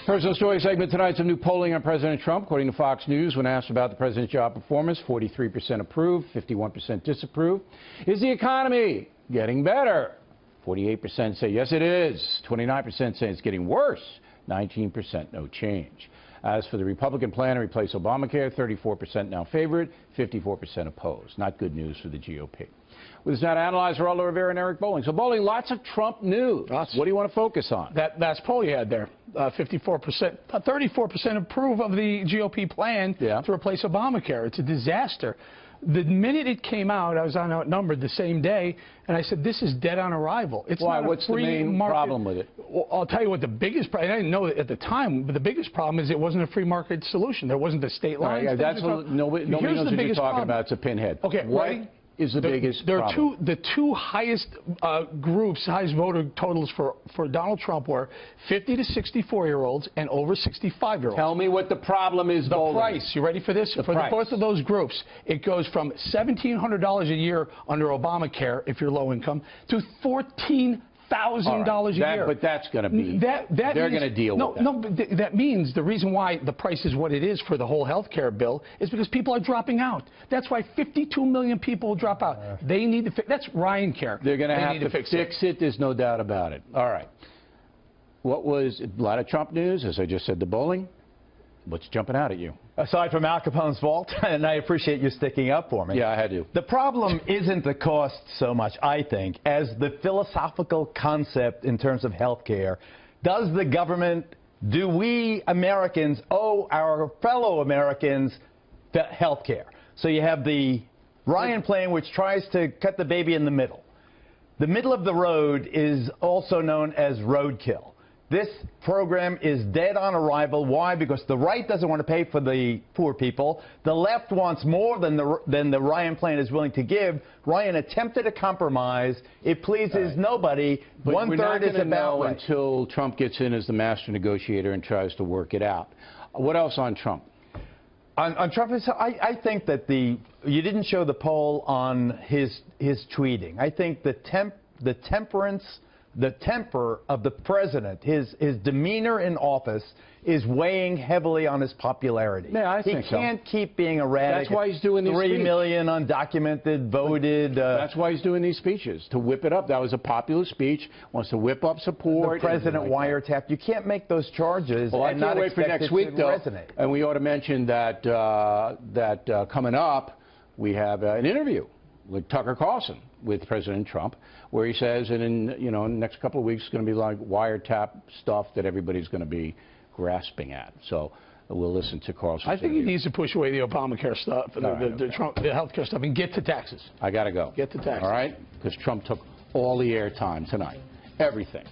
Personal story segment tonight. Some new polling on President Trump. According to Fox News, when asked about the president's job performance, 43% approve, 51% disapprove. Is the economy getting better? 48% say yes, it is. 29% say it's getting worse. 19% no change. As for the Republican plan to replace Obamacare, 34% now favor it, 54% opposed. Not good news for the GOP. With us now to analyze Geraldo Rivera and Eric Bolling. So, Bolling, lots of Trump news. What do you want to focus on? That last poll you had there, 54%, 34% approve of the GOP plan to replace Obamacare. It's a disaster. The minute it came out, I was outnumbered the same day, and I said, this is dead on arrival. It's Why? not a What's the free main market problem with it? Well, I'll tell you what the biggest problem, I didn't know it at the time, but the biggest problem is it wasn't a free market solution. There wasn't the state lines. Right, that's what nobody knows what you're talking about. It's a pinhead. Okay, what is the biggest problem? The two highest groups, highest voter totals for Donald Trump were 50 to 64-year-olds and over 65-year-olds. Tell me what the problem is, The price. You ready for this? For both of those groups, it goes from $1,700 a year under Obamacare, if you're low income, to $14,000 a year. But that's going to be, they're going to deal with that. No, but that means the reason why the price is what it is for the whole health care bill is because people are dropping out. That's why 52 million people will drop out. They need to fix. That's Ryan care. They're going to have to fix it. There's no doubt about it. All right. What was a lot of Trump news, as I just said to Bolling? What's jumping out at you? Aside from Al Capone's vault, and I appreciate you sticking up for me. Yeah, I had to. The problem isn't the cost so much, I think, as the philosophical concept in terms of health care. Does the government, do we Americans owe our fellow Americans health care? So you have the Ryan plan, which tries to cut the baby in the middle. The middle of the road is also known as roadkill. This program is dead on arrival. Why? Because the right doesn't want to pay for the poor people. The left wants more than the Ryan plan is willing to give. Ryan attempted a compromise. It pleases nobody. But One-third is about right. Until Trump gets in as the master negotiator and tries to work it out. What else on Trump? On Trump, I think that you didn't show the poll on his tweeting. I think the temper of the president, his demeanor in office, is weighing heavily on his popularity. Yeah, I think he can't keep being erratic. That's why he's doing these 3 million undocumented voted. That's why he's doing these speeches, to whip it up. That was a popular speech. Wants to whip up support. The president wiretapped. You can't make those charges and not expect it to resonate. And we ought to mention that coming up, we have an interview with Tucker Carlson with President Trump, where he says, and in the next couple of weeks, it's going to be like wiretap stuff that everybody's going to be grasping at. So we'll listen to Carlson. I think he needs to push away the Obamacare stuff, the health care stuff, and get to taxes. I got to go. Get to taxes. All right? Because Trump took all the airtime tonight. Everything.